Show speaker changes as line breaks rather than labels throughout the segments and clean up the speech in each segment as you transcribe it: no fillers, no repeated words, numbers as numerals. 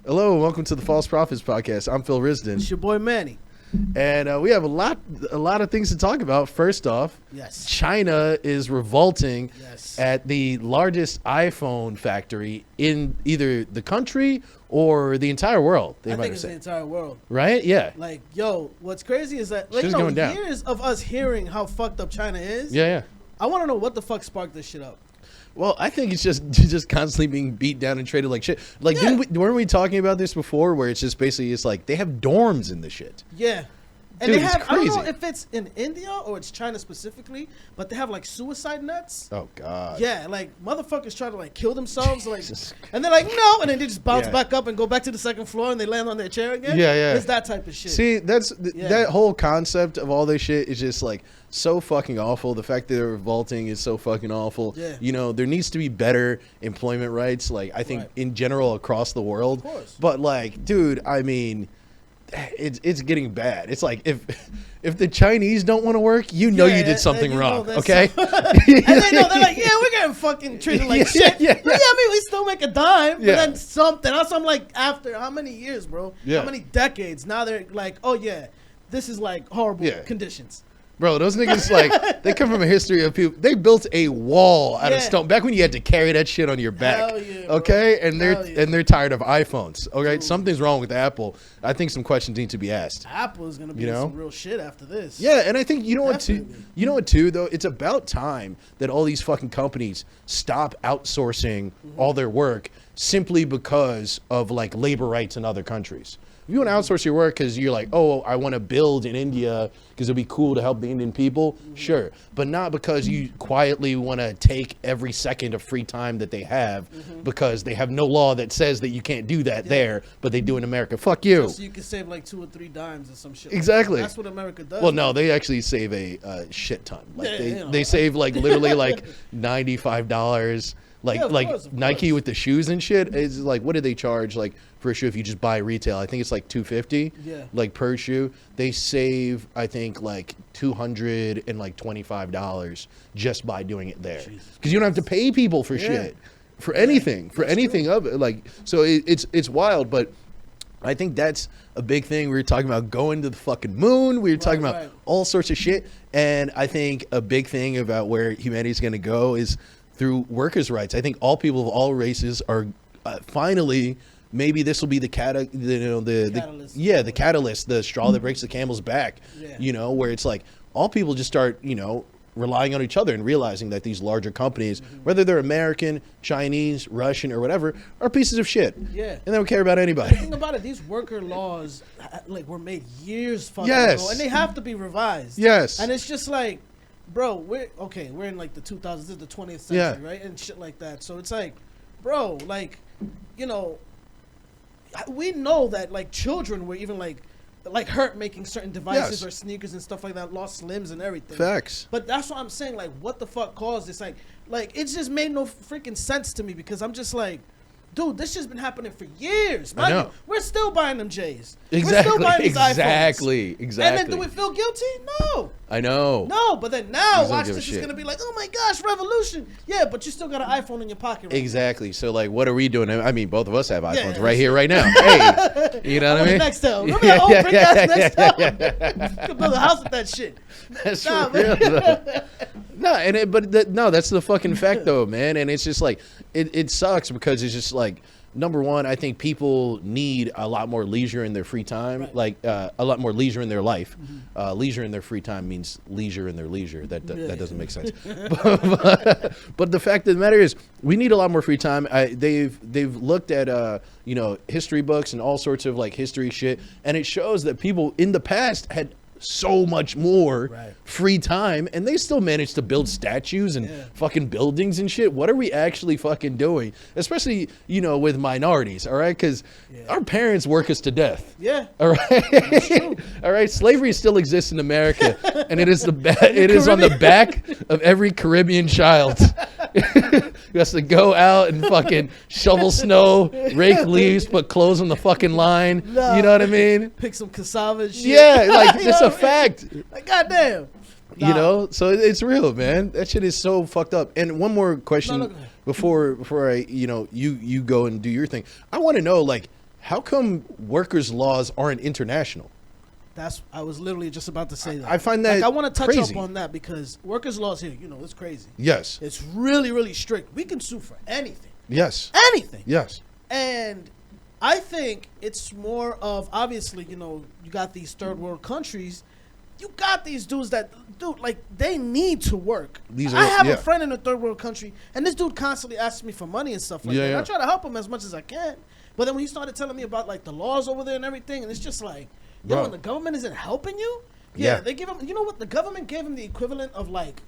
Hello, and welcome to the False Prophets podcast. I'm Phil Risden.
It's your boy Manny.
And we have a lot of things to talk about. First off,
Yes.
China is revolting
Yes.
at the largest iPhone factory in either the country or the entire world. They
I
might
think
have
it's the
said.
entire world.
Right? Yeah.
Like, yo, what's crazy is that, like,
Shit's going down.
years of us hearing how fucked up China is.
Yeah.
I want to know what the fuck sparked this shit up.
Well, I think it's just constantly being beat down and treated like shit. Like,
Yeah.
weren't we talking about this before? Where it's just basically it's like they have dorms in the shit.
Yeah. And
Dude,
they
it's
have, I don't know
crazy.
if it's in India or it's China specifically, but they have like suicide nets.
Oh God.
Yeah, like motherfuckers try to like kill themselves, like,
Jesus.
and they're like no, and then they just bounce
Yeah.
back up and go back to the second floor and they land on their chair again.
Yeah.
It's that type of shit.
See, that's
Yeah.
that whole concept of all this shit is just like so fucking awful. The fact that they're revolting is so fucking awful.
Yeah.
You know, there needs to be better employment rights, like I think
Right.
in general across the world.
Of course.
But like, dude, I mean, it's getting bad. It's like if the Chinese don't want to work, you know
Yeah,
you did something
you know
wrong.
that's-
Okay.
And they know, they're like, yeah, we're getting fucking treated like shit.
Yeah.
But yeah, I mean, we still make a dime.
Yeah.
But then something else, I'm like, after how many years, bro?
Yeah.
How many decades? Now they're like, oh yeah, this is like horrible
Yeah.
conditions.
Bro, those niggas like they come from a history of people. They built a wall out of
Yeah.
stone back when you had to carry that shit on your back.
Hell yeah, bro.
Okay, and
Hell yeah.
they're tired of iPhones. Okay,
Dude.
something's wrong with Apple. I think some questions need to be asked.
Apple is gonna be
You know?
some real shit after this.
Yeah, and I think you know what too.
Definitely.
You know what too though. It's about time that all these fucking companies stop outsourcing all their work simply because of like labor rights in other countries. If you want to outsource your work because you're like, oh, I want to build in India because it'd be cool to help the Indian people, sure, but not because you quietly want to take every second of free time that they have because they have no law that says that you can't do that there, but they do in America. Fuck you.
So you can save like 2 or 3 dimes or some shit.
Exactly.
That's what America does.
Well, no, they actually save a shit ton. Like
Yeah,
they,
you know.
they save like literally like $95. Like
Yeah, of course, of
Nike
course.
with the shoes and shit is like, what do they charge like for a shoe if you just buy retail? I think it's like $250.
Yeah.
Like per shoe, they save I think like $225 just by doing it there because you don't have to pay people for shit for anything of it. Like so it's wild, but. I think that's a big thing. We were talking about going to the fucking moon. We were talking about
right.
all sorts of shit. And I think a big thing about where humanity's going to go is through workers' rights. I think all people of all races are finally, maybe this will be the catalyst. The catalyst, the straw that breaks the camel's back.
Yeah.
You know, where it's like all people just start, relying on each other and realizing that these larger companies, whether they're American, Chinese, Russian, or whatever, are pieces of shit.
Yeah.
And they don't care about anybody.
Think about it. These worker laws, like, were made years fucking
Yes.
ago, and they have to be revised.
Yes.
And it's just like, bro, we're in like the 2000s, this is the 20th century,
Yeah.
right? And shit like that. So it's like, bro, like, we know that like children were even like hurt making certain devices
Yes.
or sneakers and stuff like that, lost limbs and everything.
Facts.
But that's what I'm saying. Like, what the fuck caused this? Like it's just made no freaking sense to me because I'm just like, dude, this shit's been happening for years.
I know.
Mind you, we're still buying them J's.
Exactly.
We're still buying these
Exactly.
iPhones.
Exactly.
And then do we feel guilty? No.
I know.
No, but then now,
don't
watch
give a
this is
shit.
going to be like, oh my gosh, revolution. Yeah, but you still got an iPhone in your pocket right
Exactly. So, like, what are we doing? I mean, both of us have iPhones
yeah,
right here, right now. Hey, you know
now.
what I mean?
Nextel. Remember that old
Yeah,
brick
yeah,
ass
yeah,
Nextel? You could build a house with that shit.
That's
Nah,
for real,
man.
though. No, that's the fucking fact, though, man. And it's just like, it sucks because it's just like, number one, I think people need a lot more leisure in their free time,
Right.
like a lot more leisure in their life. Leisure in their free time means leisure in their leisure. That doesn't make sense. But the fact of the matter is, we need a lot more free time. They've looked at history books and all sorts of like history shit, and it shows that people in the past had so much more
Right.
free time and they still managed to build statues and fucking buildings and shit. What are we actually fucking doing? Especially, with minorities, all right? Because our parents work us to death.
Yeah.
All right. All right. Slavery still exists in America, and it is it is on the back of every Caribbean child. Who has to go out and fucking shovel snow, rake leaves, put clothes on the fucking line.
Nah.
You know what I mean?
Pick some cassava and shit.
Yeah, like
You
it's
know
a
what I mean?
fact.
Like, goddamn.
So it's real, man. That shit is so fucked up. And one more question
No, go ahead.
before I, you go and do your thing. I want to know, like, how come workers' laws aren't international?
I was literally just about to say that.
I find that
I want to touch
crazy.
up on that because workers' laws here, it's crazy.
Yes.
It's really, really strict. We can sue for anything.
Yes.
Anything.
Yes.
And I think it's more of, obviously, you got these third world countries. You got these dudes that, like, they need to work. I have a friend in a third world country, and this dude constantly asks me for money and stuff like that.
Yeah.
I try to help him as much as I can. But then when he started telling me about, like, the laws over there and everything, and it's just like, and the government isn't helping you? Yeah. They give him, you know what? The government gave him the equivalent of, like,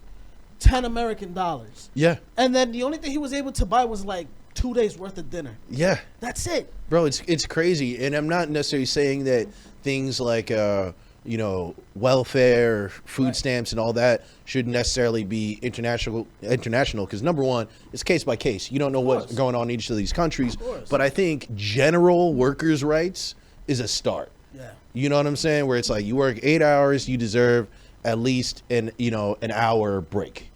10 American dollars.
Yeah.
And then the only thing he was able to buy was, like, 2 days worth of dinner.
Yeah.
That's it.
Bro, it's crazy. And I'm not necessarily saying that things like, welfare, food stamps and all that shouldn't necessarily be international because number one, it's case by case. You don't know what's going on in each of these countries. But I think general workers' rights is a start.
Yeah.
You know what I'm saying? Where it's like you work 8 hours, you deserve at least an hour break.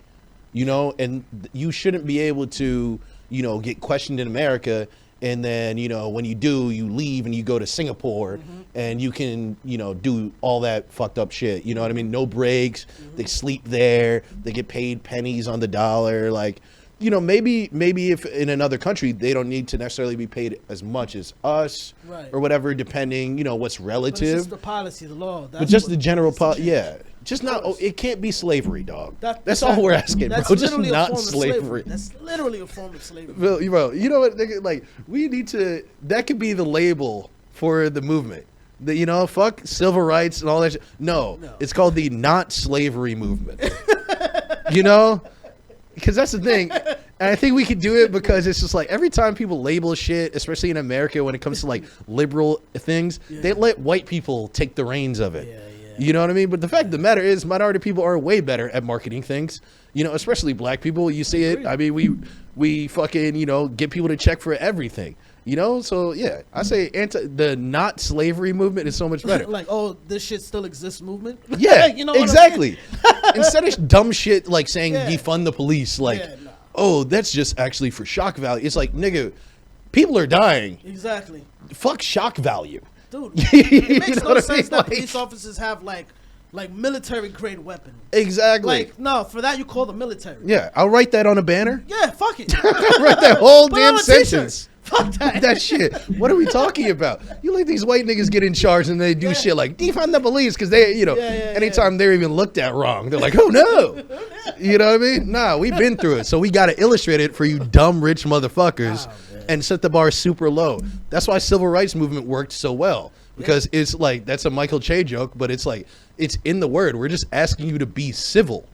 And you shouldn't be able to, get questioned in America. And then, when you do, you leave and you go to Singapore and you can, do all that fucked up shit. You know what I mean? No breaks. They sleep there. They get paid pennies on the dollar. Like, maybe if in another country, they don't need to necessarily be paid as much as us or whatever, depending, what's relative. But it's just
the policy, the law.
But just the general policy. Yeah. Just not. It can't be slavery, dog. That's all we're asking, bro. Just not slavery.
That's literally a form of slavery.
Bro, you know what? Like, we need to. That could be the label for the movement. Fuck civil rights and all that shit. No, it's called the not slavery movement. Because that's the thing. And I think we could do it because it's just like every time people label shit, especially in America when it comes to like liberal things, they let white people take the reins of it. You know what I mean? But the fact of the matter is minority people are way better at marketing things, especially black people. You see it. I mean, we fucking, get people to check for everything, So, yeah, I say the not slavery movement is so much better.
Like, oh, this shit still exists movement?
Yeah, exactly. Instead of dumb shit like saying defund the police, like, oh, that's just actually for shock value. It's like, nigga, people are dying.
Exactly.
Fuck shock value.
Dude, it makes no sense that
like,
police officers have like military grade weapons.
Exactly.
Like, no, for that you call the military.
Yeah, I'll write that on a banner.
Yeah, fuck it.
I'll write that whole damn sentence.
Fuck that.
That shit. What are we talking about? You let these white niggas get in charge and they do shit like defund the police because they, anytime they're even looked at wrong, they're like, oh no. You know what I mean? Nah, we've been through it. So we got to illustrate it for you dumb rich motherfuckers and set the bar super low. That's why civil rights movement worked so well. Because it's like, that's a Michael Che joke, but it's like, it's in the word. We're just asking you to be civil.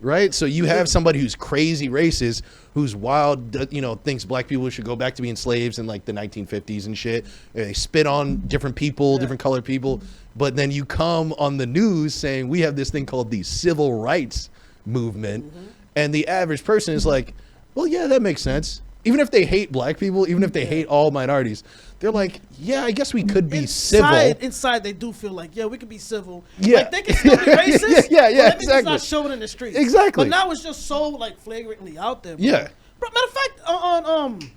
Right? So you have somebody who's crazy racist, who's wild, thinks black people should go back to being slaves in like the 1950s and shit. They spit on different people, different colored people. But then you come on the news saying we have this thing called the civil rights movement. And the average person is like, well, yeah, that makes sense. Even if they hate black people, even if they hate all minorities, they're like, yeah, I guess we could be civil.
Inside, they do feel like, yeah, we could be civil.
Yeah.
Like, they can still be racist.
yeah,
but
exactly.
It's not showing in the streets.
Exactly.
But now it's just so, like, flagrantly out there. Bro.
Yeah.
Bro, matter of fact,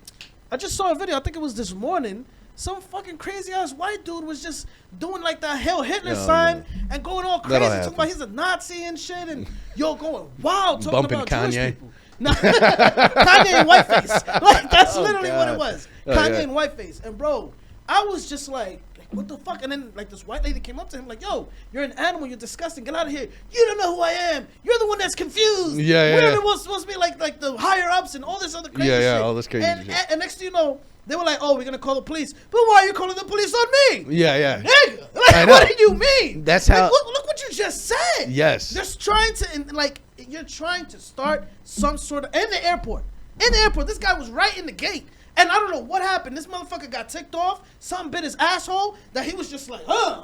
I just saw a video, I think it was this morning, some fucking crazy-ass white dude was just doing, like, the Hail Hitler sign and going all crazy, talking about he's a Nazi and shit, and going wild, talking
bumping
about
Kanye.
Jewish people. No, Kanye and Whiteface. Like, that's literally what it was. Kanye and Whiteface. And bro, I was just like, what the fuck? And then like this white lady came up to him like, yo, you're an animal, you're disgusting, get out of here. You don't know who I am. You're the one that's confused. We're the ones supposed to be like the higher ups and all this other crazy shit.
All this crazy shit.
And next thing you know, they were like, oh, we're gonna call the police. But why are you calling the police on me?
Yeah.
Nigga, like, what do you mean?
That's how.
Like, look what you just said.
Yes.
Just trying to like. You're trying to start some sort of in the airport. In the airport, this guy was right in the gate, and I don't know what happened. This motherfucker got ticked off. Something bit his asshole that he was just like, huh.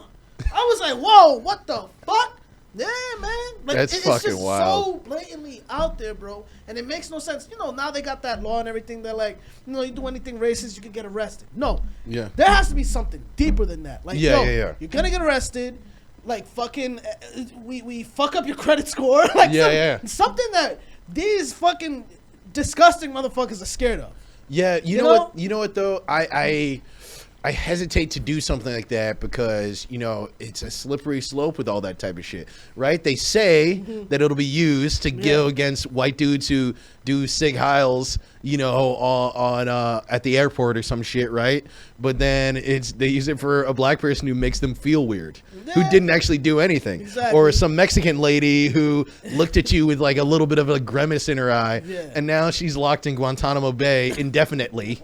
I was like, whoa, what the fuck? Yeah, man. Like,
That's
it's
fucking
just
wild.
so blatantly out there, bro. And it makes no sense. Now they got that law and everything. They're like, you do anything racist, you can get arrested. No.
Yeah.
There has to be something deeper than that. Like,
yeah.
You're gonna get arrested. Like fucking, we fuck up your credit score. Like something that these fucking disgusting motherfuckers are scared of.
Yeah, you know what? You know what though? I I hesitate to do something like that because, you know, it's a slippery slope with all that type of shit, right? They say that it'll be used to go against white dudes who do Sig Heils, you know, on at the airport or some shit, right? But then they use it for a black person who makes them feel weird, who didn't actually do anything, or some Mexican lady who looked at you with like a little bit of a grimace in her eye, and now she's locked in Guantanamo Bay indefinitely.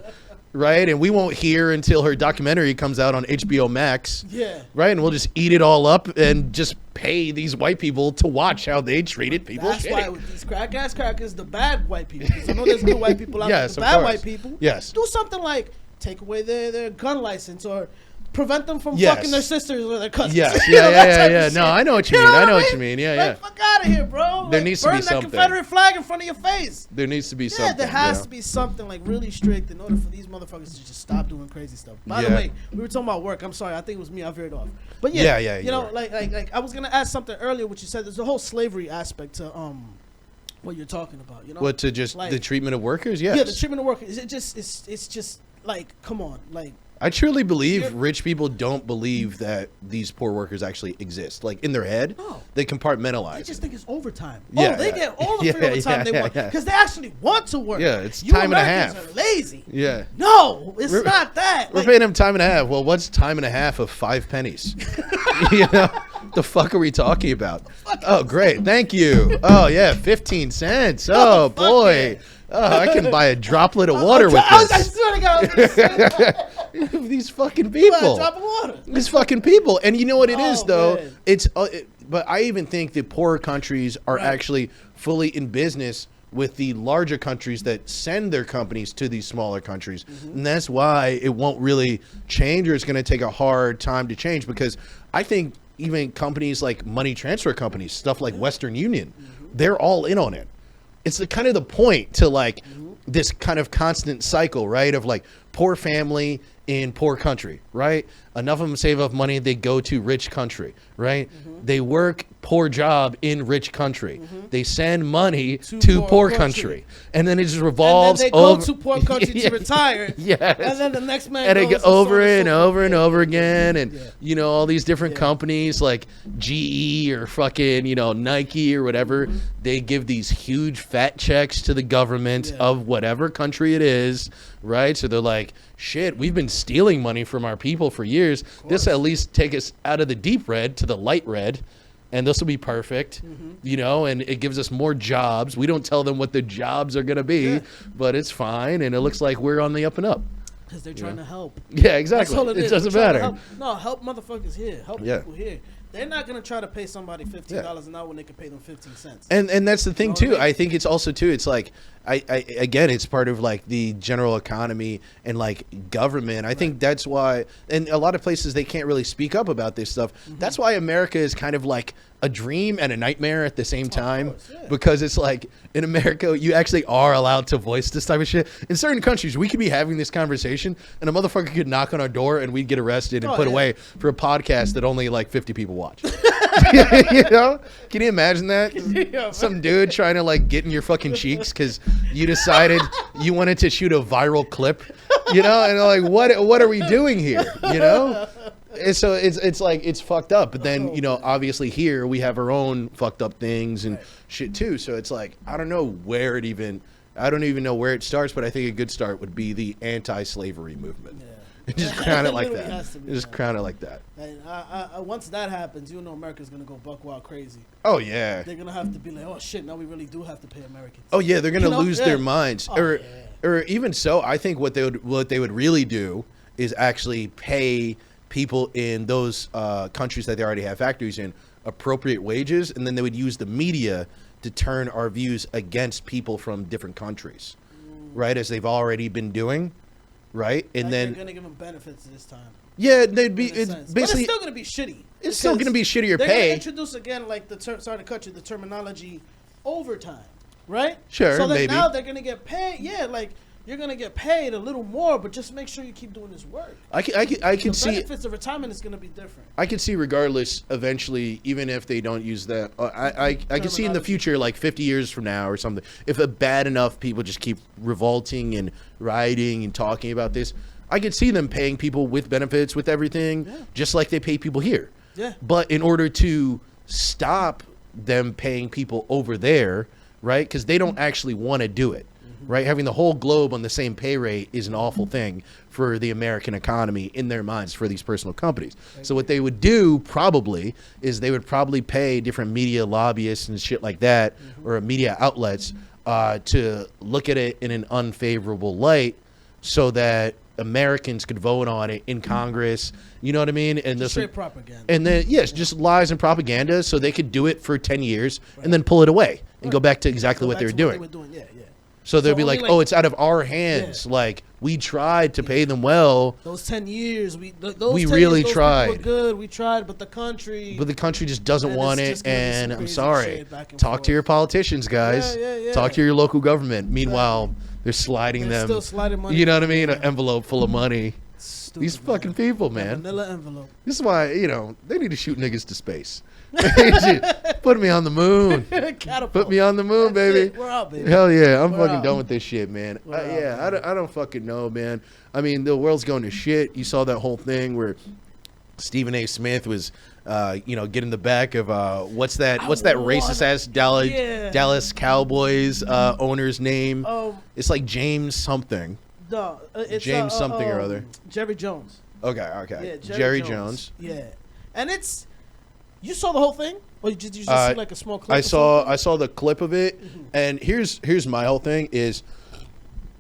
Right, and we won't hear until her documentary comes out on HBO Max. Yeah. Right, and we'll just eat it all up and just pay these white people to watch how they treated people.
That's why with these crack-ass crackers, the bad white people, because I know there's good white people out there, the bad white people, do something like take away their gun license or prevent them from fucking their sisters or their cousins.
Yes, yeah. No, I know what you mean. I know what you mean. Yeah,
like, fuck out of here, bro.
There needs to be something.
Burn that Confederate flag in front of your face.
There needs to be something.
Yeah, there has to be something like really strict in order for these motherfuckers to just stop doing crazy stuff. By the way, we were talking about work. I'm sorry. I think it was me. I veered off. But you know, like I was gonna ask something earlier, which you said there's a whole slavery aspect to what you're talking about. You know,
what to just like, the treatment of workers? Yes.
Yeah, the treatment of workers. It's just like, come on, like.
I truly believe rich people don't believe that these poor workers actually exist. Like, in their head, they compartmentalize.
They just think it's overtime. Yeah, they get all the free overtime they want because they actually want to work.
Yeah, it's time and a half.
Are lazy.
Yeah.
No, it's not that.
We're paying them time and a half. Well, what's time and a half of 5 pennies? You know? The fuck are we talking about? Oh, great. Thank you. Oh, yeah, 15 cents. Oh, boy. Yeah. Oh, I can buy a droplet of water with this.
I swear to
God. These fucking people.
A drop of water.
These fucking people. And you know what it is, though? Man. It's but I even think the poorer countries are actually fully in business with the larger countries that send their companies to these smaller countries. And that's why it won't really change, or it's going to take a hard time to change, because I think even companies like money transfer companies, stuff like Western Union, they're all in on it. It's the kind of the point to like this kind of constant cycle, right? Of like poor family in poor country, right? Enough of them save up money, they go to rich country, right? They work poor job in rich country. They send money to poor country. And then it just revolves
and then they go to poor country to retire.
Yes.
And then the next man
and
goes
it over and over and over again. And, you know, all these different companies like GE or fucking, you know, Nike or whatever, they give these huge fat checks to the government of whatever country it is, right? So they're like, shit, we've been stealing money from our people for years. This at least take us out of the deep red to the light red, and this will be perfect, you know, and it gives us more jobs. We don't tell them what the jobs are going to be, but it's fine, and it looks like we're on the up and up.
Because they're trying to help.
Yeah, exactly. It doesn't matter.
Help motherfuckers here. Help people here. They're not going to try to pay somebody $15 an hour when they can pay them 15 cents.
And that's the thing, too. I think it's also, too, it's like, again, it's part of, like, the general economy and, like, government. I think that's why, and a lot of places, they can't really speak up about this stuff. That's why America is kind of like a dream and a nightmare at the same time, because it's like, in America, you actually are allowed to voice this type of shit. In certain countries, we could be having this conversation, and a motherfucker could knock on our door, and we'd get arrested and put away for a podcast that only, like, 50 people watch. You know? Can you imagine that? Some dude trying to, like, get in your fucking cheeks because you decided you wanted to shoot a viral clip, you know? And like, what are we doing here, you know? And so it's like, it's fucked up. But then, you know, obviously here we have our own fucked up things and shit too. So it's like, I don't even know where it starts, but I think a good start would be the anti-slavery movement. Just crown it like that. Just crown it like that.
And once that happens, you know America's going to go buck wild crazy.
Oh, yeah.
They're going to have to be like, oh, shit, now we really do have to pay Americans.
Oh, yeah, they're going to lose their minds. Or even so, I think what they would really do is actually pay people in those countries that they already have factories in appropriate wages, and then they would use the media to turn our views against people from different countries, right, as they've already been doing. Right, and then
they're gonna give them benefits this time.
Yeah, they'd be. It's
basically,
but
it's still gonna be shitty.
It's still gonna be shittier
they're
pay.
Gonna introduce again, like sorry to cut you, the terminology, overtime, right?
Sure,
so
maybe.
Now they're gonna get paid. Yeah, like you're gonna get paid a little more, but just make sure you keep doing this work.
I can see.
The benefits of retirement is gonna be different.
I can see, regardless, eventually, even if they don't use that, I can see in the future, like 50 years from now or something, if bad enough people just keep revolting and rioting and talking about this. I could see them paying people with benefits, with everything, just like they pay people here.
Yeah.
But in order to stop them paying people over there, right? Because they don't actually want to do it, right? Having the whole globe on the same pay rate is an awful thing for the American economy in their minds for these personal companies. So what they would do probably is they would probably pay different media lobbyists and shit like that, or media outlets, to look at it in an unfavorable light so that Americans could vote on it in Congress. You know what I mean? And
just straight propaganda.
And then, yes, just lies and propaganda so they could do it for 10 years and then pull it away and go back to exactly what they were doing.
Yeah.
So they'll be like, oh, it's out of our hands.
Yeah.
Like, we tried to pay them well.
Those 10 years, we
really tried.
Were good. We tried, but the country
just doesn't want it. And I'm sorry.
Talk
to your politicians, guys.
Yeah.
Talk to your local government. Meanwhile, they're sliding them.
Still sliding money.
You know what I mean? An envelope full of money.
Stupid,
These fucking people, man.
Vanilla envelope.
This is why, they need to shoot niggas to space. Put me on the moon. Put me on the moon, baby.
We're out, baby.
Hell yeah, I'm
We're
fucking
out.
done with this shit, man.
We're out,
I don't fucking know, man. I mean, the world's going to shit. You saw that whole thing where Stephen A. Smith was, getting the back of what's that racist ass Dallas Cowboys owner's name? It's like James something.
No, it's
James something or other.
Jerry Jones.
Okay.
Yeah,
Jerry Jones.
Yeah, and you saw the whole thing, or you just see like a small clip?
I saw the clip of it, and here's my whole thing is,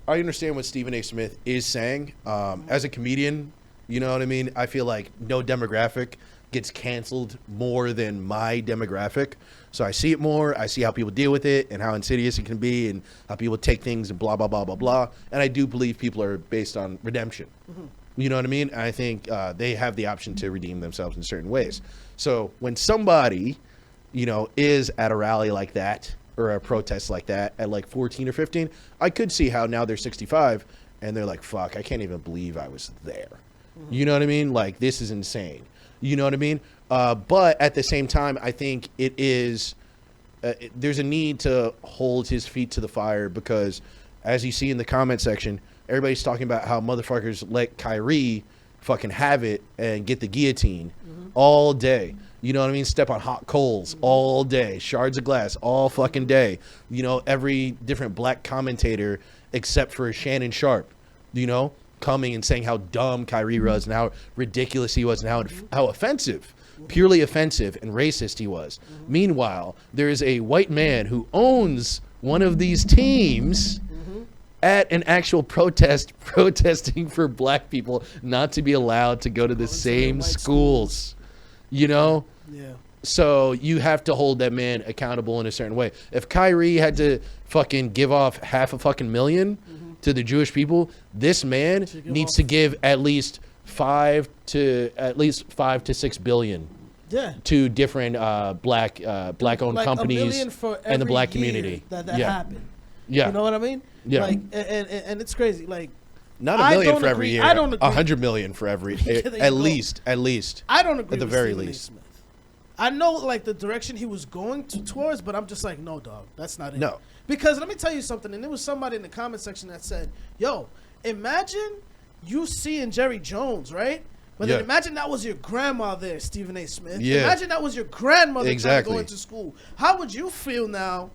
I understand what Stephen A. Smith is saying. As a comedian, you know what I mean? I feel like no demographic gets canceled more than my demographic. So I see it more. I see how people deal with it and how insidious it can be and how people take things and blah, blah, blah, blah, blah. And I do believe people are based on redemption. You know what I mean? I think they have the option to redeem themselves in certain ways. So when somebody, is at a rally like that or a protest like that at like 14 or 15, I could see how now they're 65 and they're like, fuck, I can't even believe I was there. You know what I mean? Like, this is insane. You know what I mean? But at the same time, I think it is, there's a need to hold his feet to the fire because as you see in the comment section, everybody's talking about how motherfuckers let Kyrie fucking have it and get the guillotine all day. You know what I mean? Step on hot coals all day. Shards of glass all fucking day. Every different black commentator except for Shannon Sharp, coming and saying how dumb Kyrie was and how ridiculous he was and how offensive, purely offensive and racist he was. Meanwhile, there is a white man who owns one of these teams at an actual protesting for black people not to be allowed to go to the same schools. Yeah. So you have to hold that man accountable in a certain way. If Kyrie had to fucking give off $500,000 to the Jewish people, this man needs to give at least 5 to 6 billion. To different black-owned companies and the black community.
That happened.
Yeah.
You know what I mean?
Yeah.
Like, and it's crazy. Like,
not $1 million for every year.
I don't agree.
$100 million for every. At least.
I don't agree.
At the
with
very
Stephen A.
least.
Smith. I know like the direction he was going towards, but I'm just like, no, dog, that's not it.
No.
Because let me tell you something, and there was somebody in the comment section that said, yo, imagine you seeing Jerry Jones, right? But then imagine that was your grandma there, Stephen A. Smith.
Yeah.
Imagine that was your grandmother trying to go into school. How would you feel now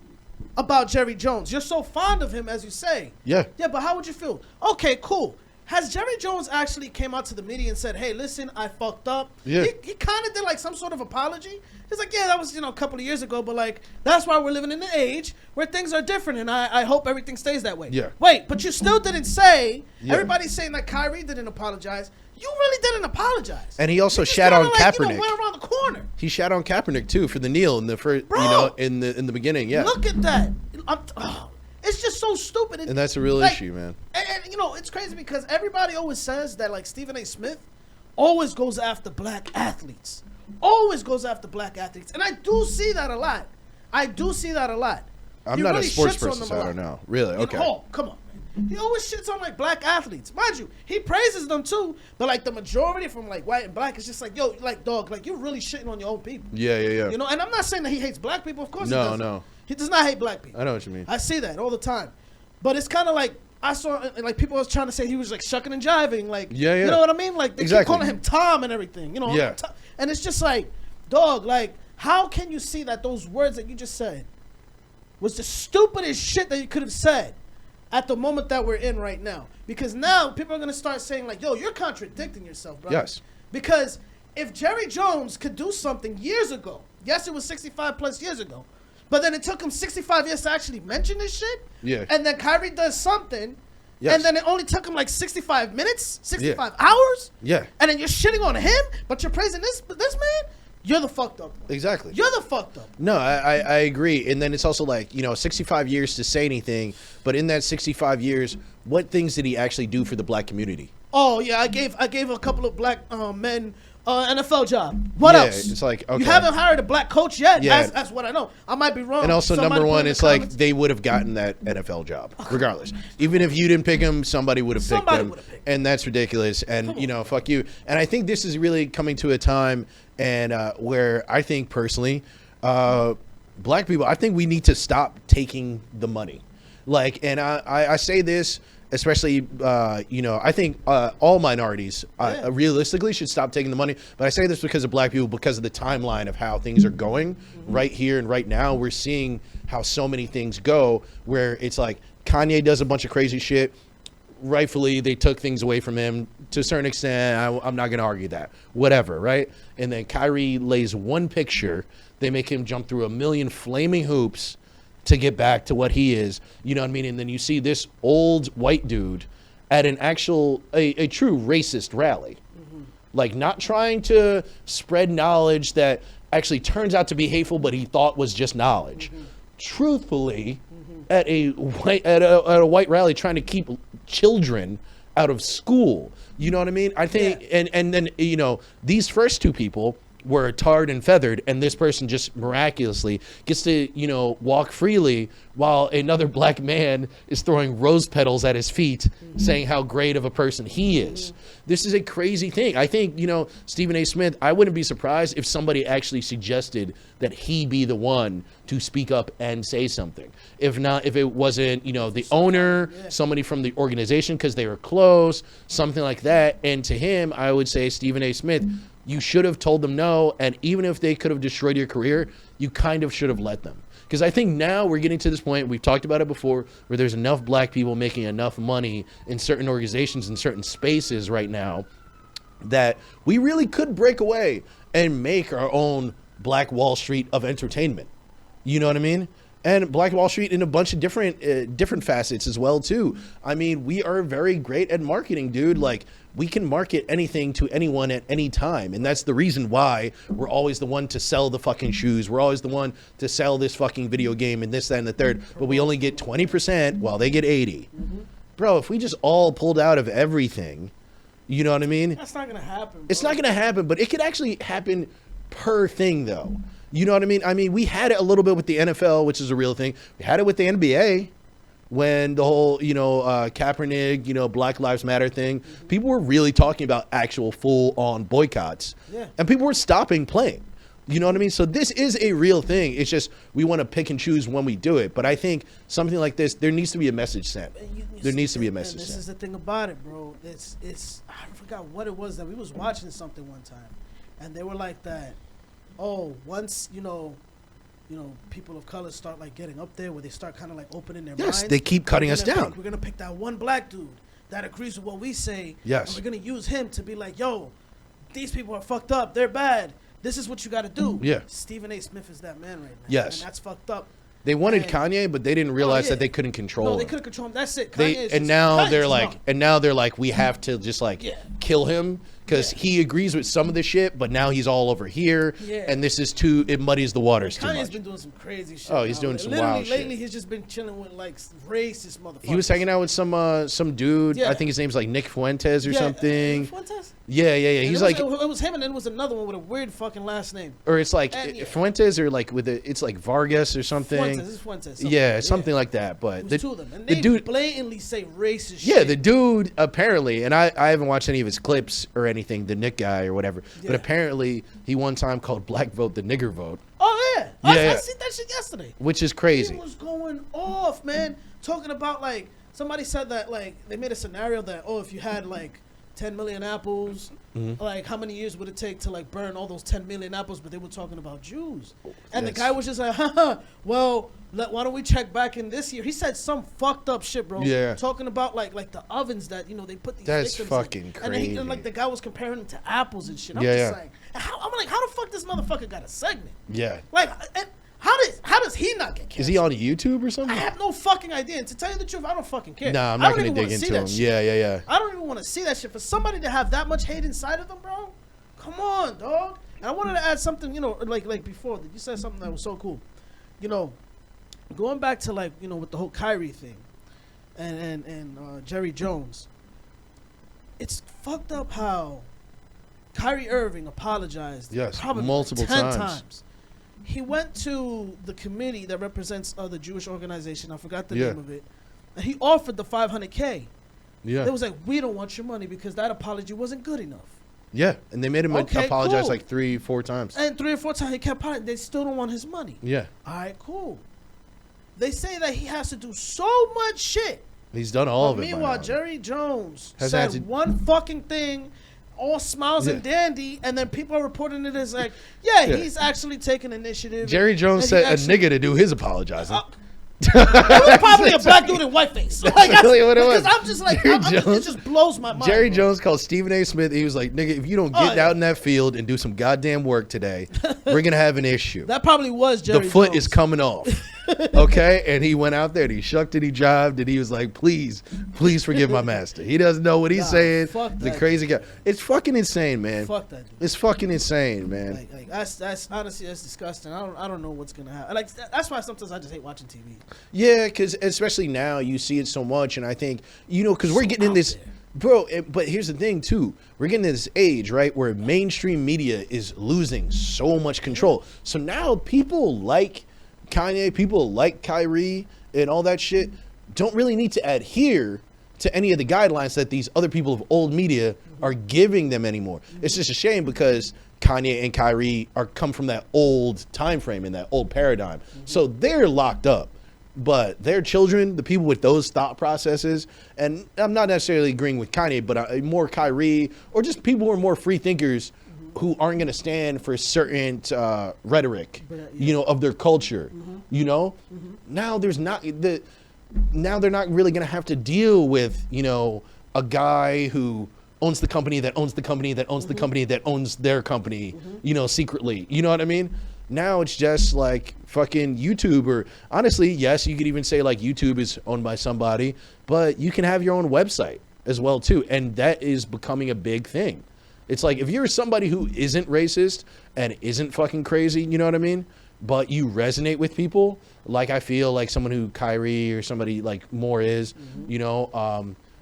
about Jerry Jones? You're so fond of him, as you say.
Yeah.
Yeah, but how would you feel? Okay, cool. Has Jerry Jones actually came out to the media and said, hey, listen, I fucked up?
Yeah.
He kind of did like some sort of apology. He's like, yeah, that was, a couple of years ago, but like, that's why we're living in an age where things are different, and I hope everything stays that way.
Yeah.
Wait, but you still didn't say, everybody's saying that Kyrie didn't apologize. You really didn't apologize.
And he also shat on Kaepernick.
Went around the corner.
He shat on Kaepernick too for the kneel in the first, in the beginning. Yeah.
Look at that. It's just so stupid.
And that's a real issue, man.
And it's crazy because everybody always says that like Stephen A. Smith always goes after black athletes. Always goes after black athletes. And I do see that a lot.
I'm not a sports person, so I don't know. Really? Okay.
Come on, man. He always shits on like black athletes. Mind you, he praises them too, but like the majority from like white and black is just like, yo, like dog, like you're really shitting on your own people.
Yeah.
And I'm not saying that he hates black people, of course he doesn't.
No.
He does not hate black people.
I know what you mean.
I see that all the time. But it's kind of like I saw like people was trying to say he was like shucking and jiving, like
yeah.
You know what I mean? Like they keep calling him Tom and everything, you know?
Yeah.
And it's just like, dog, like how can you see that those words that you just said was the stupidest shit that you could have said at the moment that we're in right now? Because now people are gonna start saying like, yo, you're contradicting yourself, bro.
Yes.
Because if Jerry Jones could do something years ago, yes, it was 65 plus years ago, but then it took him 65 years to actually mention this shit.
Yeah.
And then Kyrie does something.
Yes.
And then it only took him like 65 minutes, 65 hours.
Yeah.
And then you're shitting on him, but you're praising this man. You're the fucked up one.
Exactly.
You're the fucked up.
No, I agree. And then it's also like, 65 years to say anything, but in that 65 years, what things did he actually do for the black community?
Oh yeah, I gave a couple of black men NFL job. What else?
It's like, okay.
You haven't hired a black coach yet.
Yeah.
That's what I know. I might be wrong.
And also,
Somebody
number
put
one,
in the
it's like
comments.
they would have gotten that NFL job regardless. Even if you didn't pick him, somebody would have picked him. And that's ridiculous. And, fuck you. And I think this is really coming to a time and where I think personally, black people, I think we need to stop taking the money. Like, and I say this, especially, I think all minorities realistically should stop taking the money. But I say this because of black people, because of the timeline of how things are going right here and right now. We're seeing how so many things go where it's like Kanye does a bunch of crazy shit. Rightfully, they took things away from him to a certain extent. I'm not going to argue that. Whatever, right? And then Kyrie lays one picture. They make him jump through a million flaming hoops to get back to what he is, you know what I mean? And then you see this old white dude at an actual, a true racist rally. Like not trying to spread knowledge that actually turns out to be hateful, but he thought was just knowledge. Truthfully, at a white rally trying to keep children out of school. You know what I mean? I think, and then, these first two people were tarred and feathered, and this person just miraculously gets to, walk freely while another black man is throwing rose petals at his feet, saying how great of a person he is. This is a crazy thing. I think, Stephen A. Smith, I wouldn't be surprised if somebody actually suggested that he be the one to speak up and say something. If not, if it wasn't, the owner, somebody from the organization because they were close, something like that. And to him, I would say, Stephen A. Smith, you should have told them no, and even if they could have destroyed your career, you kind of should have let them. Because I think now we're getting to this point, we've talked about it before, where there's enough black people making enough money in certain organizations, in certain spaces right now, that we really could break away and make our own Black Wall Street of entertainment. You know what I mean? And Black Wall Street in a bunch of different facets as well, too. I mean, we are very great at marketing, dude. Like, we can market anything to anyone at any time. And that's the reason why we're always the one to sell the fucking shoes. We're always the one to sell this fucking video game and this, that, and the third. But we only get 20% while they get 80. Bro, if we just all pulled out of everything, you know what I mean?
That's not going to happen, bro.
It's not going to happen, but it could actually happen per thing, though. You know what I mean? I mean, we had it a little bit with the NFL, which is a real thing. We had it with the NBA when the whole, Kaepernick, Black Lives Matter thing. People were really talking about actual full-on boycotts. Yeah. And people were stopping playing. You know what I mean? So this is a real thing. It's just we want to pick and choose when we do it. But I think something like this, there needs to be a message sent. There needs to be a message sent.
This is the thing about it, bro. It's I forgot what it was that we was watching something one time, and they were like that. Oh, once people of color start like getting up there, where they start kind of like opening their minds.
Yes, they keep cutting us down.
We're gonna pick that one black dude that agrees with what we say.
Yes,
and we're gonna use him to be like, yo, these people are fucked up. They're bad. This is what you got to do.
Yeah.
Stephen A. Smith is that man right now.
Yes,
and that's fucked up.
They wanted Kanye, but they didn't realize that they couldn't control him.
No, they couldn't control him. That's it.
Now they're like, we have to just kill him because he agrees with some of the shit, but now he's all over here, and this is it muddies the waters too much.
Kanye's been doing some crazy shit.
Oh, he's doing some wild shit.
Lately, he's just been chilling with like racist motherfuckers.
He was hanging out with some dude. I think his name's like Nick Fuentes or something.
Fuentes?
Yeah. He's like,
it was him, and then it was another one with a weird fucking last name.
Or it's like Fuentes, or like it's like Vargas or something.
Fuentes.
Something like that. But
the two of them, and they dude blatantly say racist shit.
Yeah, the dude apparently, and I haven't watched any of his clips or anything, the Nick guy or whatever. Yeah. But apparently, he one time called black vote the nigger vote.
Oh yeah, I seen that shit yesterday.
Which is crazy.
He was going off, man, talking about like somebody said that like they made a scenario that if you had like 10 million apples, like how many years would it take to like burn all those 10 million apples? But they were talking about Jews, and the guy was just like, well, why don't we check back in this year? He said some fucked up shit, bro.
Yeah,
talking about like the ovens that they put these.
That's
victims
fucking
in.
crazy.
And like the guy was comparing them to apples and shit. I'm just like, I'm like, how the fuck this motherfucker got a segment?
Yeah,
like. And, how does he not get canceled?
Is he on YouTube or something?
I have no fucking idea. And to tell you the truth, I don't fucking care.
Nah, I'm not gonna dig into him. Yeah.
I don't even want to see that shit. For somebody to have that much hate inside of them, bro, come on, dog. And I wanted to add something, like before. You said something that was so cool. Going back to like, with the whole Kyrie thing and Jerry Jones. It's fucked up how Kyrie Irving apologized.
Yes,
probably
multiple
10
times.
He went to the committee that represents the Jewish organization. I forgot the name of it. And he offered the $500K.
Yeah.
They was like, we don't want your money because that apology wasn't good enough.
Yeah, and they made him apologize like 3-4 times.
And 3 or 4 times he kept apologizing. They still don't want his money.
Yeah.
All right, cool. They say that he has to do so much shit.
He's done all of it.
Meanwhile, Jerry Jones said one fucking thing, all smiles and dandy, and then people are reporting it as like, he's actually taking initiative.
Jerry Jones said a nigga to do his apologizing.
It was probably a black dude in whiteface. Like, because I'm just like, it just blows my mind.
Jerry Jones called Stephen A. Smith. He was like, nigga, if you don't get out in that field and do some goddamn work today, we're going to have an issue.
That probably was Jerry
The foot
Jones.
is coming off. Okay? And he went out there and he shucked and he jived and he was like, please forgive my master. He doesn't know what he's saying. The crazy guy. It's fucking insane, man.
Fuck that dude.
It's fucking insane, man.
Like that's honestly, that's disgusting. I don't know what's going to happen. Like, that's why sometimes I just hate watching TV.
Yeah, because especially now you see it so much, and I think, because we're getting in this, bro, but here's the thing, too. We're getting in this age, right, where mainstream media is losing so much control. So now people like Kanye, people like Kyrie, and all that shit don't really need to adhere to any of the guidelines that these other people of old media are giving them anymore. It's just a shame because Kanye and Kyrie come from that old time frame and that old paradigm. So they're locked up. But their children, the people with those thought processes, and I'm not necessarily agreeing with Kanye, but more Kyrie, or just people who are more free thinkers who aren't going to stand for certain rhetoric, of their culture, Now there's not now they're not really going to have to deal with, a guy who owns the company that owns the company that owns the company that owns their company, secretly. You know what I mean? Now it's just like fucking YouTube, or honestly, yes, you could even say like YouTube is owned by somebody, but you can have your own website as well too. And that is becoming a big thing. It's like, if you're somebody who isn't racist and isn't fucking crazy, you know what I mean? But you resonate with people, like I feel like someone who Kyrie or somebody like Moore is,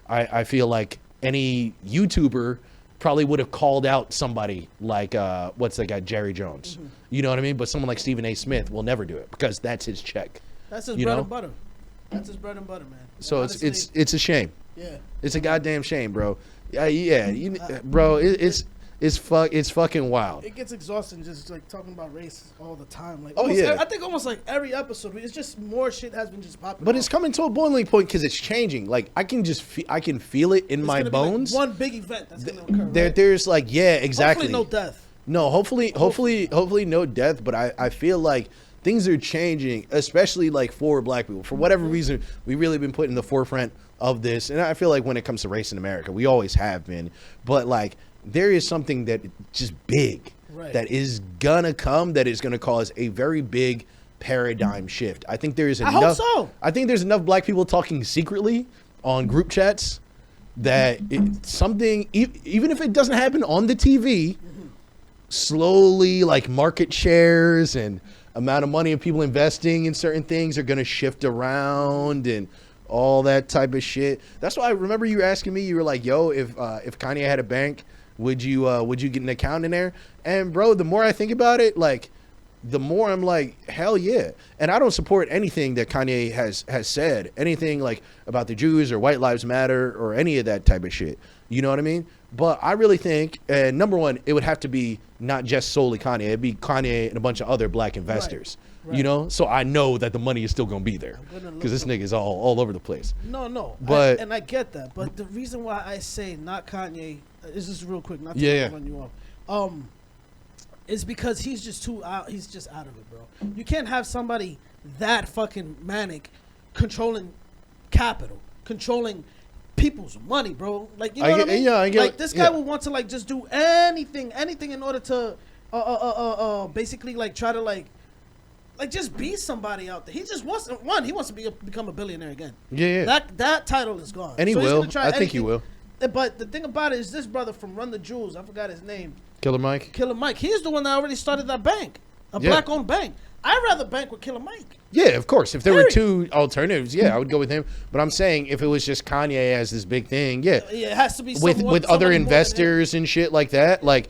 I feel like any YouTuber probably would have called out somebody like, what's that guy, Jerry Jones. You know what I mean? But someone like Stephen A. Smith will never do it because that's his check.
That's his bread and butter. That's his bread and butter, man.
So honestly, it's a shame.
Yeah.
It's a goddamn shame, bro. Bro, it's fucking wild.
It gets exhausting just like talking about race all the time. Like,
I
think almost like every episode, it's just more shit has been just popping.
But it's coming to a boiling point because it's changing. Like I can feel it in my bones.
Like one big event that's gonna occur.
There's like exactly.
Hopefully no death.
No, hopefully no death. But I feel like things are changing, especially like for black people. For whatever reason, we've really been put in the forefront of this, and I feel like when it comes to race in America, we always have been. But like, there is something that just big that is gonna come that is gonna cause a very big paradigm shift. I think there is enough. I hope so. I think there's enough black people talking secretly on group chats that something, even if it doesn't happen on the TV, slowly like market shares and amount of money of people investing in certain things are gonna shift around and all that type of shit. That's why I remember you asking me. You were like, "Yo, if Kanye had a bank, would you get an account in there?" And bro, the more I think about it, like, the more I'm like, hell yeah. And I don't support anything that Kanye has said, anything like about the Jews or White Lives Matter or any of that type of shit. You know what I mean? But I really think, number one, it would have to be not just solely Kanye. It'd be Kanye and a bunch of other black investors. Right. You know? So I know that the money is still going to be there. Because this nigga's all over the place.
No.
But
and I get that. But the reason why I say not Kanye, is just real quick, not to run you off. Is because he's just out of it, bro. You can't have somebody that fucking manic controlling capital, controlling people's money, bro. Like, you know what I mean?
Yeah, I get.
Like, this guy would want to like just do anything in order to basically like try to like just be somebody out there. He just wants he wants to become a billionaire again.
Yeah.
That title is gone.
And he will. I think he will.
But the thing about it is this brother from Run the Jewels, I forgot his name.
Killer Mike.
He's the one that already started that bank, black-owned bank. I'd rather bank with Killer Mike.
Yeah, of course. If there were two alternatives, I would go with him. But I'm saying if it was just Kanye as this big thing, it has to be with other investors and shit like that. Like,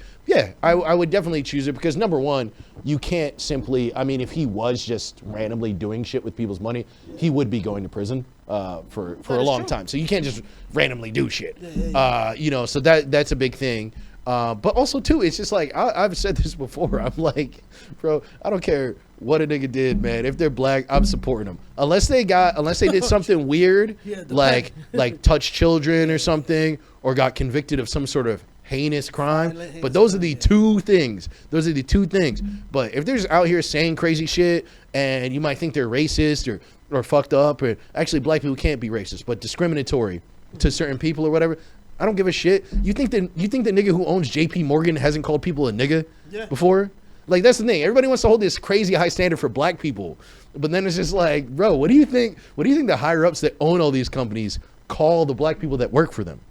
I would definitely choose it because number one, you can't simply. I mean, if he was just randomly doing shit with people's money, he would be going to prison for a long time. So you can't just randomly do shit. You know, so that's a big thing. But also too, it's just like I've said this before. I'm like, bro, I don't care what a nigga did, man. If they're black, I'm supporting them. Unless they did something weird, like touch children or something, or got convicted of some sort of heinous crime. But those are the two things. But if they're just out here saying crazy shit, and you might think they're racist or fucked up, or actually black people can't be racist, but discriminatory to certain people or whatever. I don't give a shit. You think the nigga who owns JP Morgan hasn't called people a nigga before? Like, that's the thing. Everybody wants to hold this crazy high standard for black people. But then it's just like, bro, what do you think the higher ups that own all these companies call the black people that work for them?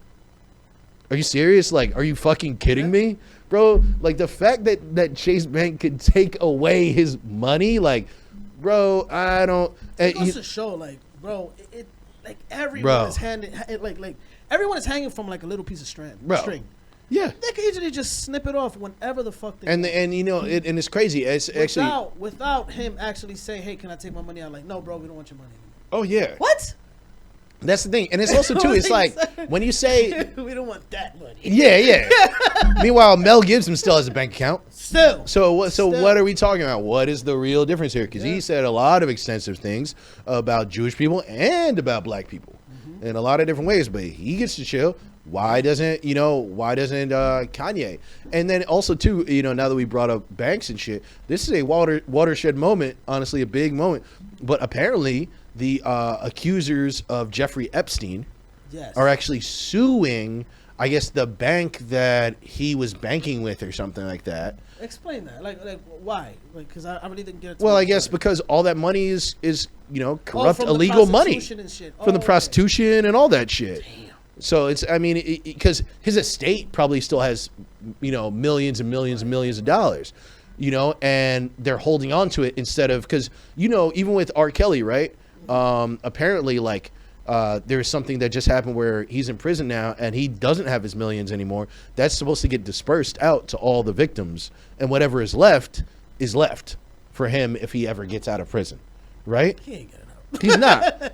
Are you serious? Like, are you fucking kidding me? Bro, like the fact that Chase Bank could take away his money, like, bro, I don't.
It goes to show, like, bro, it like everyone is handing, like everyone is hanging from like a little piece of string. Yeah, they can easily just snip it off whenever the fuck they want.
And you know, and it's crazy. It's actually
without him actually saying, "Hey, can I take my money out?" Like, no, bro, we don't want your money.
Oh yeah.
What?
That's the thing, and it's also too. It's like when you say
we don't want that money.
Yeah. Meanwhile, Mel Gibson still has a bank account.
Still.
So what are we talking about? What is the real difference here? Because he said a lot of extensive things about Jewish people and about black people in a lot of different ways, but he gets to chill. Why doesn't Kanye? And then also too, you know, now that we brought up banks and shit, this is a watershed moment, honestly, a big moment. But apparently the accusers of Jeffrey Epstein are actually suing, I guess, the bank that he was banking with or something like that.
Explain that. Like why? Like, because I really didn't get it.
Well, I guess because all that money is you know, corrupt, illegal money from the prostitution and all that shit. Damn. So it's, I mean, because his estate probably still has, you know, millions and millions and millions of dollars, you know, and they're holding on to it instead of, because, you know, even with R. Kelly, right? Apparently, like, there's something that just happened where he's in prison now and he doesn't have his millions anymore. That's supposed to get dispersed out to all the victims, and whatever is left for him if he ever gets out of prison, right?
He ain't getting out.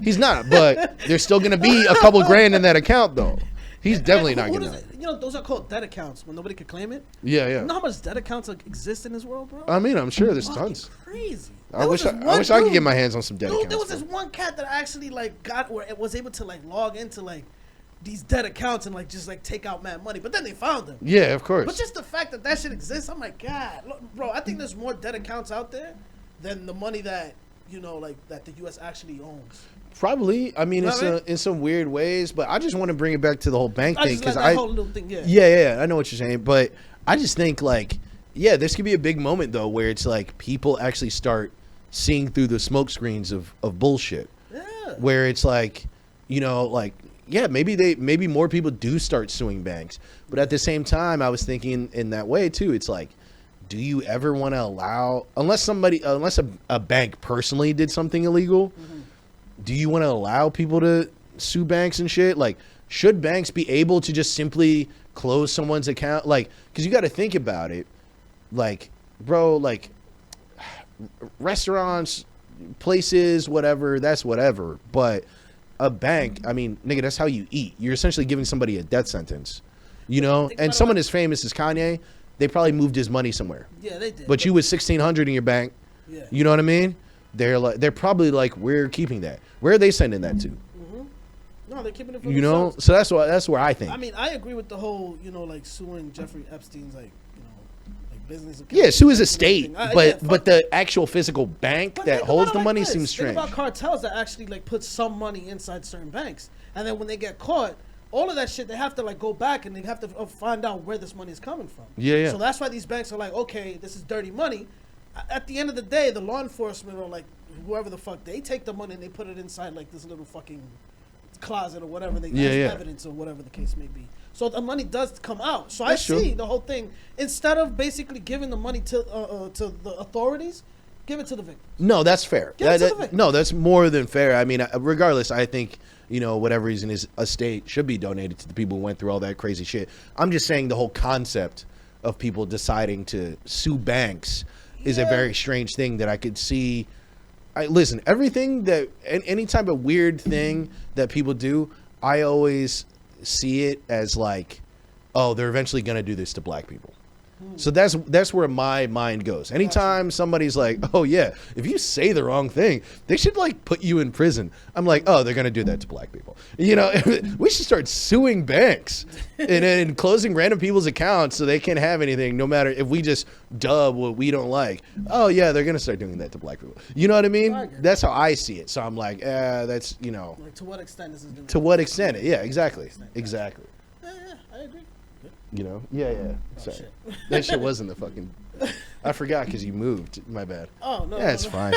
He's not, but there's still going to be a couple grand in that account, though. He's definitely not getting out.
You know, those are called debt accounts when nobody could claim it.
Yeah.
You know how much debt accounts exist in this world, bro?
I mean, I'm sure there's tons.
Crazy.
I wish I could get my hands on some debt accounts.
There was this one cat that actually like got where it was able to like log into like these debt accounts and like just like take out mad money, but then they found them.
Yeah, of course.
But just the fact that shit exists, I'm like, God, look, bro, I think there's more debt accounts out there than the money that, you know, like that the U.S. actually owns.
Probably. I mean, in some weird ways, but I just want to bring it back to the whole bank thing because
whole little thing,
I know what you're saying, but I just think like, this could be a big moment though where it's like people actually start seeing through the smoke screens of bullshit.
Yeah.
Where it's like, you know, like, maybe more people do start suing banks, but at the same time, I was thinking in that way too. It's like, do you ever want to allow, unless a bank personally did something illegal, do you want to allow people to sue banks and shit? Like, should banks be able to just simply close someone's account? Like, because you got to think about it. Like, bro, like, restaurants, places, whatever, that's whatever. But a bank, I mean, nigga, that's how you eat. You're essentially giving somebody a death sentence, you know? And someone as famous as Kanye, they probably moved his money somewhere.
Yeah, they did.
But you with $1,600 in your bank,
yeah.
You know what I mean? They're probably like, we're keeping that. Where are they sending that to?
No, they're keeping it for
themselves.
Know,
so that's where I think.
I mean, I agree with the whole, like suing Jeffrey Epstein's like business.
Yeah, sue his estate, but the actual physical bank that holds the money seems strange.
Think about cartels that actually like put some money inside certain banks, and then when they get caught, all of that shit they have to like go back and they have to find out where this money is coming from.
Yeah.
So that's why these banks are like, okay, this is dirty money. At the end of the day, the law enforcement or like whoever the fuck, they take the money and they put it inside like this little fucking closet or whatever they as evidence or whatever the case may be. So the money does come out. So that's I see the whole thing. Instead of basically giving the money to the authorities, give it to the victims.
No, that's fair. No, that's more than fair. I mean, regardless, I think, whatever reason his estate should be donated to the people who went through all that crazy shit. I'm just saying the whole concept of people deciding to sue banks is a very strange thing that I could see. Listen, everything that any type of weird thing that people do, I always see it as like, oh, they're eventually going to do this to black people. So that's where my mind goes. Anytime somebody's like, oh yeah, if you say the wrong thing, they should like put you in prison. I'm like, oh, they're going to do that to black people. We should start suing banks and closing random people's accounts so they can't have anything, no matter if we just dub what we don't like. Oh yeah, they're going to start doing that to black people. You know what I mean? That's how I see it. So I'm like, that's,
Like, to what extent is this?
To what extent? Yeah, exactly. Exactly.
Yeah, I agree.
Yeah. Sorry. That shit wasn't the fucking. I forgot because you moved. My bad.
Oh no.
Yeah, it's fine.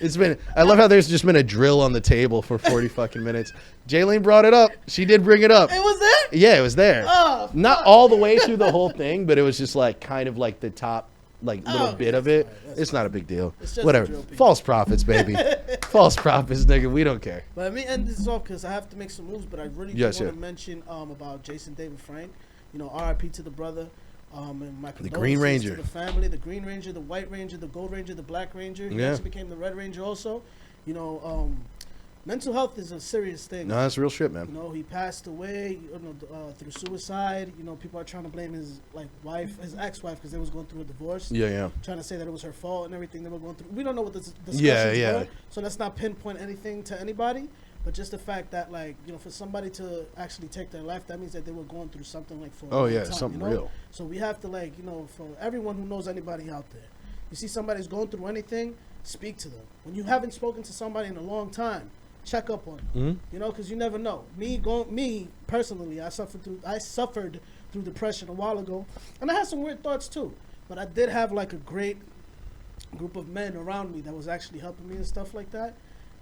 It's been. I love how there's just been a drill on the table for 40 fucking minutes. Jaylene brought it up. She did bring it up.
It was there.
Yeah, it was there.
Oh.
Not all the way through the whole thing, but it was just like kind of like the top little bit of it. It's not a big deal. Whatever. False prophets, baby. False prophets, nigga. We don't care.
But let me end this off because I have to make some moves. But I really want to mention about Jason David Frank. R.I.P. to the brother. And my
the Green Ranger.
To the family, the Green Ranger, the White Ranger, the Gold Ranger, the Black Ranger. He actually became the Red Ranger also. Mental health is a serious thing.
No, that's real shit, man.
He passed away through suicide. People are trying to blame his his ex-wife, because they was going through a divorce.
Yeah.
Trying to say that it was her fault and everything they were going through. We don't know what the discussions were. So let's not pinpoint anything to anybody. But just the fact that, for somebody to actually take their life, that means that they were going through something for a long time,
something real.
So we have to, for everyone who knows anybody out there, you see somebody's going through anything, speak to them. When you haven't spoken to somebody in a long time, check up on them. Because you never know. Me personally, I suffered through depression a while ago, and I had some weird thoughts too. But I did have a great group of men around me that was actually helping me and stuff like that,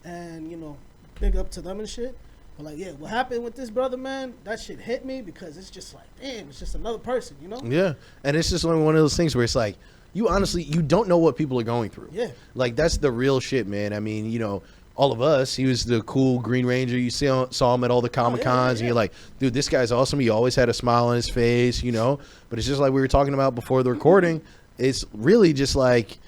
and big up to them and shit. But what happened with this brother, man, that shit hit me because it's just damn, it's just another person,
Yeah, and it's just one of those things where it's like, you honestly, you don't know what people are going through.
Yeah.
That's the real shit, man. I mean, all of us, he was the cool Green Ranger. You saw him at all the Comic Cons, and you're like, dude, this guy's awesome. He always had a smile on his face, But it's just like we were talking about before the recording. It's really just like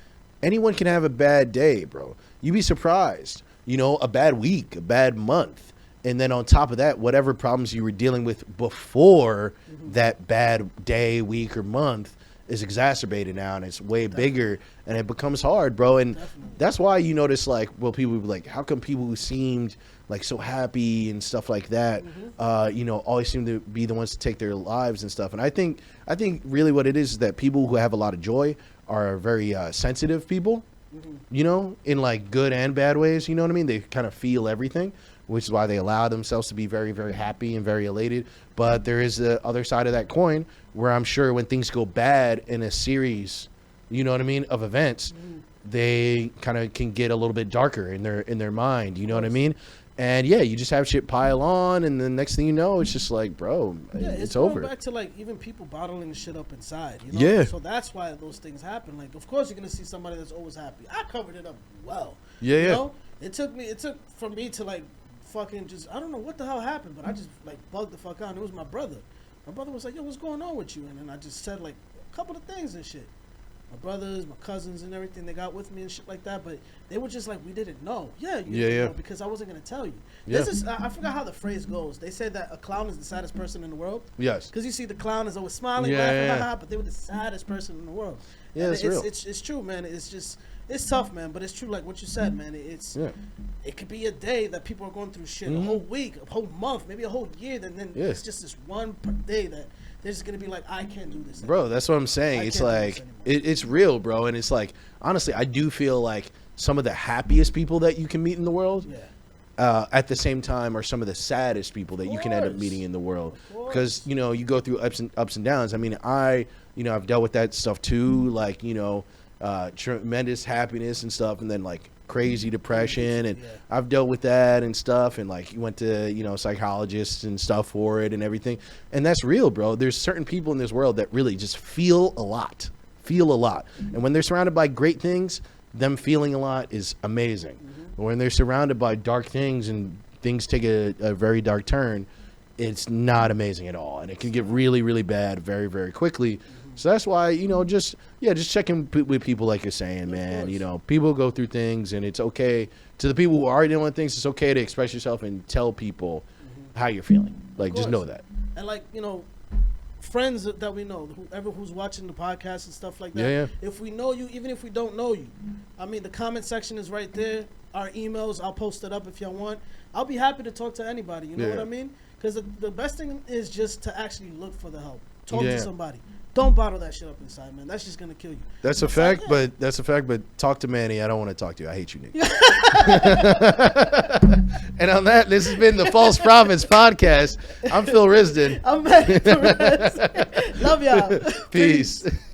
anyone can have a bad day, bro. You'd be surprised. A bad week, a bad month. And then on top of that, whatever problems you were dealing with before that bad day, week, or month is exacerbated now, and it's way bigger, and it becomes hard, bro. And that's why you notice, people would be like, how come people who seemed so happy and stuff like that, always seem to be the ones to take their lives and stuff. And I think really what it is that people who have a lot of joy are very sensitive people. In good and bad ways, you know what I mean? They kind of feel everything, which is why they allow themselves to be very, very happy and very elated. But there is the other side of that coin where I'm sure when things go bad in a series, you know what I mean, of events, they kind of can get a little bit darker in their mind, you know what I mean? And you just have shit pile on, and the next thing you know, it's just bro, it's over.
Back to even people bottling shit up inside,
Yeah.
So that's why those things happen. Of course, you're gonna see somebody that's always happy. I covered it up well.
Yeah.
It took for me to fucking just, I don't know what the hell happened, but I just bugged the fuck out. And it was my brother. My brother was like, "Yo, what's going on with you?" And then I just said a couple of things and shit. my brothers, my cousins, and everything. They got with me and shit like that, but they were just like, we didn't know. Yeah, you didn't know because I wasn't gonna tell you.
Yeah.
This is I forgot how the phrase goes. They said that a clown is the saddest person in the world.
Yes.
Because you see the clown is always smiling, laughing, but they were the saddest person in the world.
Yeah, it's real.
It's true, man. It's tough, man, but it's true. Like what you said, man. It could be a day that people are going through shit, a whole week, a whole month, maybe a whole year. Then it's just this one day that they're just gonna be like, I can't do this anymore.
Bro, that's what I'm saying. It's like it's real, bro, and it's like honestly, I do feel like some of the happiest people that you can meet in the world. At the same time are some of the saddest people that you can end up meeting in the world, because you go through ups and downs. I mean, I've dealt with that stuff too, like tremendous happiness and stuff, and then like crazy depression, and I've dealt with that and stuff, and like you went to psychologists and stuff for it and everything, and that's real, bro. There's certain people in this world that really just feel a lot, and when they're surrounded by great things, them feeling a lot is amazing. When they're surrounded by dark things and things take a very dark turn, it's not amazing at all, and it can get really, really bad very, very quickly. So that's why just check in with people, like you're saying, man. People go through things, and it's okay. To the people who are dealing with things, it's okay to express yourself and tell people how you're feeling. Like, just know that.
And like friends that we know, whoever who's watching the podcast and stuff like that. If we know you, even if we don't know you, I mean, the comment section is right there. Our emails, I'll post it up if y'all want. I'll be happy to talk to anybody. You know what I mean? Because the best thing is just to actually look for the help. Talk to somebody. Don't bottle that shit up inside, man. That's just gonna kill you.
That's a fact, but talk to Manny. I don't want to talk to you. I hate you, nigga. And on that, this has been the False Prophets podcast. I'm Phil Risden.
I'm Manny Perez. Love y'all.
Peace.